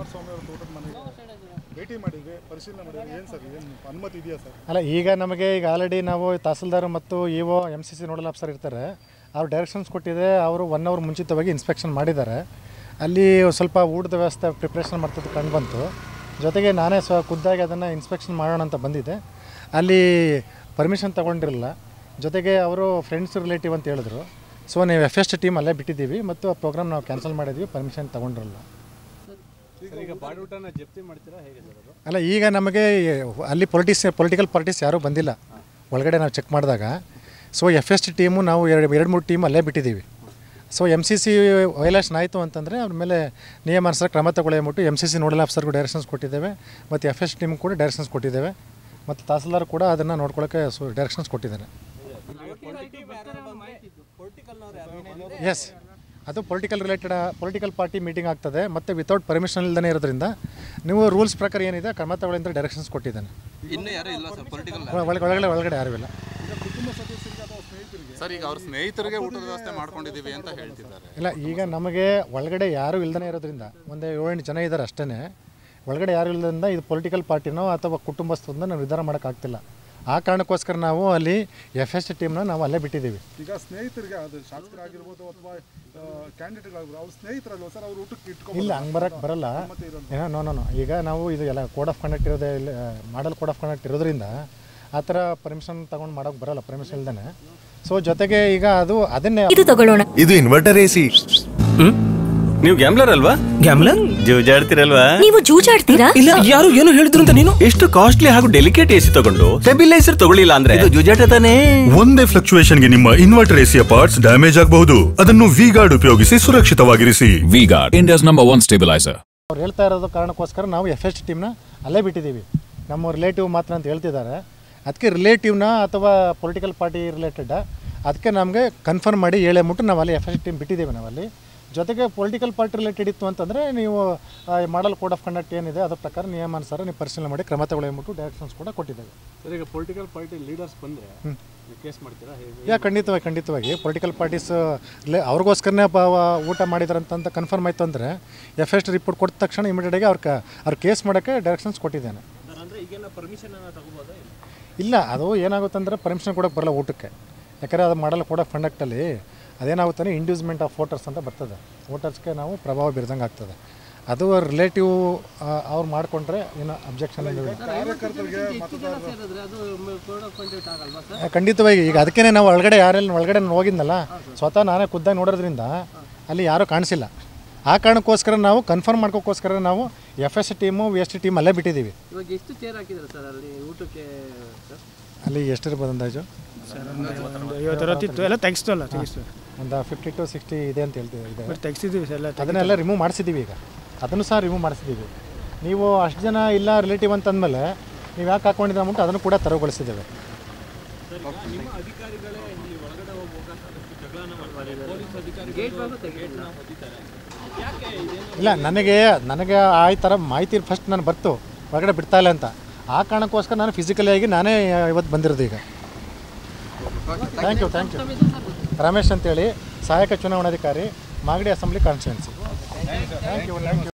ಕುಮಾರಸ್ವಾಮಿ ಅವರ ತೋಟದ ಮನೆಗೆ ಭೇಟಿ ಮಾಡಿದ್ವಿ, ಪರಿಶೀಲನೆ ಮಾಡಿದ್ವಿ. ಏನು ಸರ್, ಏನು ಅನುಮತಿ ಇದೆಯಾ ಸರ್? ಅಲ್ಲ, ಈಗ ನಮಗೆ ಈಗ ಆಲ್ರೆಡಿ ನಾವು ತಹಸೀಲ್ದಾರ್ ಮತ್ತು ಇಒ MCC ನೋಡಲ್ ಆಫೀಸರ್ ಇರ್ತಾರೆ, ಅವ್ರು ಡೈರೆಕ್ಷನ್ಸ್ ಕೊಟ್ಟಿದೆ. ಅವರು 1 ಅವರ್ ಮುಂಚಿತವಾಗಿ ಇನ್ಸ್ಪೆಕ್ಷನ್ ಮಾಡಿದ್ದಾರೆ. ಅಲ್ಲಿ ಸ್ವಲ್ಪ ಊಟದ ವ್ಯವಸ್ಥೆ ಪ್ರಿಪ್ರೇಷನ್ ಮಾಡ್ತಿದ್ದು ಕಂಡು ಬಂತು. ಜೊತೆಗೆ ನಾನೇ ಖುದ್ದಾಗಿ ಅದನ್ನು ಇನ್ಸ್ಪೆಕ್ಷನ್ ಮಾಡೋಣ ಅಂತ ಬಂದಿದ್ದೆ. ಅಲ್ಲಿ ಪರ್ಮಿಷನ್ ತೊಗೊಂಡಿರಲಿಲ್ಲ. ಜೊತೆಗೆ ಅವರು ಫ್ರೆಂಡ್ಸ್ ರಿಲೇಟಿವ್ ಅಂತ ಹೇಳಿದ್ರು. ಸೊ ನೀವು FS ಟೀಮ್ ಅಲ್ಲೇ ಬಿಟ್ಟಿದ್ದೀವಿ ಮತ್ತು ಆ ಪ್ರೋಗ್ರಾಮ್ ನಾವು ಕ್ಯಾನ್ಸಲ್ ಮಾಡಿದ್ವಿ, ಪರ್ಮಿಷನ್ ತೊಗೊಂಡಿರಲಿಲ್ಲ. ಅಲ್ಲ, ಈಗ ನಮಗೆ ಅಲ್ಲಿ ಪೊಲಿಟಿಕಲ್ ಪಾರ್ಟೀಸ್ ಯಾರೂ ಬಂದಿಲ್ಲ ಒಳಗಡೆ ನಾವು ಚೆಕ್ ಮಾಡಿದಾಗ. ಸೊ FS ಟೀಮು ನಾವು 2-3 ಟೀಮ್ ಅಲ್ಲೇ ಬಿಟ್ಟಿದ್ದೀವಿ. ಸೊ MCC ವೈಲೇಷನ್ ಆಯಿತು ಅಂತಂದರೆ ಅವ್ರ ಮೇಲೆ ನಿಯಮಾನುಸಾರ ಕ್ರಮ ತಗೊಳ್ಳಿಬಿಟ್ಟು MCC ನೋಡಲ್ ಆಫೀಸರ್ಗೂ ಡೈರೆಕ್ಷನ್ಸ್ ಕೊಟ್ಟಿದ್ದೇವೆ ಮತ್ತು FS ಟೀಮ್ ಕೂಡ ಡೈರೆಕ್ಷನ್ಸ್ ಕೊಟ್ಟಿದ್ದೇವೆ ಮತ್ತು ತಹಸೀಲ್ದಾರ್ ಕೂಡ ಅದನ್ನು ನೋಡ್ಕೊಳ್ಳೋಕ್ಕೆ ಡೈರೆಕ್ಷನ್ಸ್ ಕೊಟ್ಟಿದ್ದಾರೆ. ಎಸ್, ಅದು ಪೊಲಿಟಿಕಲ್ ಪಾರ್ಟಿ ಮೀಟಿಂಗ್ ಆಗ್ತದೆ ಮತ್ತು ವಿತೌಟ್ ಪರ್ಮಿಷನ್ ಇಲ್ಲದೇ ಇರೋದ್ರಿಂದ ನೀವು ರೂಲ್ಸ್ ಪ್ರಕಾರ ಏನಿದೆ ಕ್ರಮ ತಗೊಳ್ಳಿ ಅಂತ ಡೈರೆಕ್ಷನ್ಸ್ ಕೊಟ್ಟಿದ್ದಾನೆ. ಒಳಗಡೆ ಯಾರೂ ಇಲ್ಲ ಸರ್. ಈಗ ಅವ್ರ ಸ್ನೇಹಿತರಿಗೆ ಊಟದ ವ್ಯವಸ್ಥೆ ಮಾಡ್ಕೊಂಡಿದ್ದೀವಿ ಅಂತ ಹೇಳ್ತಿದ್ದಾರೆ. ಇಲ್ಲ, ಈಗ ನಮಗೆ ಒಳಗಡೆ ಯಾರೂ ಇಲ್ಲದೇ ಇರೋದ್ರಿಂದ ಒಂದು 7-8 ಜನ ಇದ್ದಾರೆ ಅಷ್ಟೇ. ಒಳಗಡೆ ಯಾರು ಇಲ್ಲದ್ರಿಂದ ಇದು ಪೊಲಿಟಿಕಲ್ ಪಾರ್ಟಿನೋ ಅಥವಾ ಕುಟುಂಬಸ್ಥರಿಂದ ನಾವು ನಿರ್ಧಾರ ಮಾಡೋಕ್ಕಾಗ್ತಿಲ್ಲ. ಆ ಕಾರಣಕ್ಕೋಸ್ಕರ ನಾವು ಅಲ್ಲಿ FS ಟೀಮ್ನ ನಾವು ಅಲ್ಲೇ ಬಿಟ್ಟಿದ್ದೀವಿ. ಈಗ ಸ್ನೇಹಿತರಿಗೆ ಅದು ಶಾಸಕರಾಗಿರ್ಬೋದು ಅಥವಾ ಕ್ಯಾಂಡಿಡೇಟ್ಗಳಾಗಿರ್ಬೋದು ಅವ್ರ ಸ್ನೇಹಿತರಲ್ವ ಸರ್, ಅವ್ರು ಊಟಕ್ಕೆ ಇಟ್ಕೊಂಡು ಇಲ್ಲ, ಹಂಗೆ ಬರಲ್ಲ. ನೋ ಈಗ ನಾವು ಇದು ಎಲ್ಲ ಕೋಡ್ ಆಫ್ ಕಂಡಕ್ಟ್ ಇರೋದೇ ಮಾಡಲ್ ಕೋಡ್ ಆಫ್ ಕಂಡಕ್ಟ್ ಇರೋದ್ರಿಂದ ಆ ಥರ ಪರ್ಮಿಷನ್ ತೊಗೊಂಡು ಮಾಡೋಕ್ಕೆ ಬರಲ್ಲ, ಪರ್ಮಿಷನ್ ಇಲ್ದೇ. ಸೊ ಜೊತೆಗೆ ಈಗ ಅದನ್ನೇ ಇದು ಇನ್ವರ್ಟರ್ AC. ನೀವು ಗ್ಯಾಮ್ಲರ್ ಅಲ್ವಾ? ಗ್ಯಾಮ್ಲರ್ ಜೂಜಾಡ್ತಿರಲ್ವಾ? ನೀವು ಜೂಜಾಡ್ತೀರಾ? ಇಲ್ಲ, ಯಾರು ಏನು ಹೇಳಿದ್ರು ಅಂತ ನೀನು ಎಷ್ಟು ಕಾಸ್ಟ್ಲಿ ಹಾಗೂ ಡೆಲಿಕೇಟ್ AC ತಗೊಂಡು ಸ್ಟೆಬಿಲೈಸರ್ ತಗೊಳ್ಳಿಲ್ಲ ಅಂದ್ರೆ ಇದು ಜೂಜಾಟ ತಾನೇ. ಒಂದೇ ಫ್ಲಕ್ಚುಯೇಷನ್ ಗೆ ನಿಮ್ಮ ಇನ್ವರ್ಟರ್ AC ಪಾರ್ಟ್ಸ್ ಡ್ಯಾಮೇಜ್ ಆಗಬಹುದು. ಅದನ್ನು V-Guard ಉಪಯೋಗಿಸಿ ಸುರಕ್ಷಿತವಾಗಿರಿಸಿ. V-Guard, India's #1 stabilizer. ಅವ್ರು ಹೇಳ್ತಾ ಇರೋದು ಕಾರಣಕ್ಕೋಸ್ಕರ ನಾವು FS ಟೀಮ್ನ ಅಲ್ಲೇ ಬಿಟ್ಟಿದ್ದೀವಿ. ನಮ್ಮ ರಿಲೇಟಿವ್ ಮಾತ್ರ ಅಂತ ಹೇಳ್ತಿದ್ದಾರೆ. ಅದಕ್ಕೆ ರಿಲೇಟಿವ್ನ ಅಥವಾ ಪೊಲಿಟಿಕಲ್ ಪಾರ್ಟಿ ರಿಲೇಟೆಡ್ ಅದಕ್ಕೆ ನಮಗೆ ಕನ್ಫರ್ಮ್ ಮಾಡಿ ಹೇಳೇಬಿಟ್ಟು ನಾವು ಅಲ್ಲಿ FS ಟೀಮ್ ಬಿಟ್ಟಿದ್ದೀವಿ. ನಾವಲ್ಲಿ ಜೊತೆಗೆ ಪೊಲಿಟಿಕಲ್ ಪಾರ್ಟಿ ರಿಲೇಟೆಡ್ ಇತ್ತು ಅಂತಂದರೆ ನೀವು ಮಾಡಲ್ ಕೋಡ್ ಆಫ್ ಕಂಡಕ್ಟ್ ಏನಿದೆ ಅದ್ರ ಪ್ರಕಾರ ನಿಯಮಾನುಸಾರ ನೀವು ಪರಿಶೀಲನೆ ಮಾಡಿ ಕ್ರಮ ತಗೊಳ್ಳಿಬಿಟ್ಟು ಡೈರೆಕ್ಷನ್ಸ್ ಕೂಡ ಕೊಟ್ಟಿದ್ದೇವೆ. ಸರ್, ಈಗ ಪೊಲಿಟಿಕಲ್ ಪಾರ್ಟಿ ಲೀಡರ್ಸ್ ಬಂದರೆ ಕೇಸ್ ಮಾಡ್ತೀರಾ? ಖಂಡಿತವಾಗಿ ಪೊಲಿಟಿಕಲ್ ಪಾರ್ಟೀಸ್ ಅವ್ರಿಗೋಸ್ಕರನೇ ಊಟ ಮಾಡಿದಾರೆ ಅಂತ ಕನ್ಫರ್ಮ್ ಆಯಿತು ಅಂದರೆ FS ರಿಪೋರ್ಟ್ ಕೊಟ್ಟ ತಕ್ಷಣ ಇಮಿಡಿಯೇಟಾಗಿ ಅವ್ರು ಕೇಸ್ ಮಾಡೋಕ್ಕೆ ಡೈರೆಕ್ಷನ್ಸ್ ಕೊಟ್ಟಿದ್ದೇನೆ. ಇಲ್ಲ, ಅದು ಏನಾಗುತ್ತೆ ಅಂದರೆ ಪರ್ಮಿಷನ್ ಕೊಡೋಕ್ಕೆ ಬರಲ್ಲ ಊಟಕ್ಕೆ. ಯಾಕಂದರೆ ಅದು ಮಾಡಲ್ ಕೋಡ್ ಆಫ್ ಕಂಡಕ್ಟಲ್ಲಿ ಅದೇನಾಗುತ್ತೆ ಇಂಡ್ಯೂಸ್ಮೆಂಟ್ ಆಫ್ ವೋಟರ್ಸ್ ಅಂತ ಬರ್ತದೆ. ವೋಟರ್ಸ್ಗೆ ನಾವು ಪ್ರಭಾವ ಬೀರ್ದಂಗೆ ಆಗ್ತದೆ. ಅದು ರಿಲೇಟಿವ್ ಅವ್ರು ಮಾಡಿಕೊಂಡ್ರೆ ಏನೋ ಅಬ್ಜೆಕ್ಷನ್ ಖಂಡಿತವಾಗಿ. ಈಗ ಅದಕ್ಕೇ ನಾವು ಒಳಗಡೆ ಹೋಗಿದ್ನಲ್ಲ, ಸ್ವತಃ ನಾನೇ ಖುದ್ದಾಗಿ ನೋಡೋದ್ರಿಂದ ಅಲ್ಲಿ ಯಾರೂ ಕಾಣಿಸಿಲ್ಲ. ಆ ಕಾರಣಕ್ಕೋಸ್ಕರ ನಾವು ಕನ್ಫರ್ಮ್ ಮಾಡ್ಕೋಕ್ಕೋಸ್ಕರ ನಾವು FS ಟೀಮು VST ಟೀಮ್ ಅಲ್ಲೇ ಬಿಟ್ಟಿದ್ದೀವಿ. ಇವಾಗ ಎಷ್ಟು ಚೇರ್ ಹಾಕಿದ್ದಾರೆ ಸರ್ ಅಲ್ಲಿ ಊಟಕ್ಕೆ? ಅಲ್ಲಿ ಎಷ್ಟಿರ್ಬೋದು ಅಂದಾಜು? ಎಲ್ಲ ತೆಗಿಸ್ತಲ್ಲ, ಒಂದು 50 to 60 ಇದೆ ಅಂತ ಹೇಳ್ತಿದ್ದೀವಿ. ತೆಗಿಸಿದ್ದೀವಿ ಸರ್, ಅದನ್ನೆಲ್ಲ ರಿಮೂವ್ ಮಾಡಿಸಿದ್ದೀವಿ. ಈಗ ಅದನ್ನು ಸಹ ರಿಮೂವ್ ಮಾಡಿಸಿದ್ದೀವಿ. ನೀವು ಅಷ್ಟು ಜನ ಇಲ್ಲ ರಿಲೇಟಿವ್ ಅಂತಂದಮೇಲೆ ನೀವು ಯಾಕೆ ಹಾಕ್ಕೊಂಡಿದ್ದ ಅಂದ್ಬಿಟ್ಟು ಅದನ್ನು ಕೂಡ ತೆರವುಗೊಳಿಸಿದ್ದೇವೆ. ಇಲ್ಲ, ನನಗೆ ಆ ಥರ ಮಾಹಿತಿ ಫಸ್ಟ್ ನಾನು ಬರ್ತು ಹೊರಗಡೆ ಬಿಡ್ತಾ ಇಲ್ಲ ಅಂತ. ಆ ಕಾರಣಕ್ಕೋಸ್ಕರ ನಾನು ಫಿಸಿಕಲಿಯಾಗಿ ನಾನೇ ಇವತ್ತು ಬಂದಿರೋದು. ಈಗ ಥ್ಯಾಂಕ್ ಯು. ರಮೇಶ್ ಅಂತೇಳಿ, ಸಹಾಯಕ ಚುನಾವಣಾಧಿಕಾರಿ, Magadi assembly constituency. Thank you.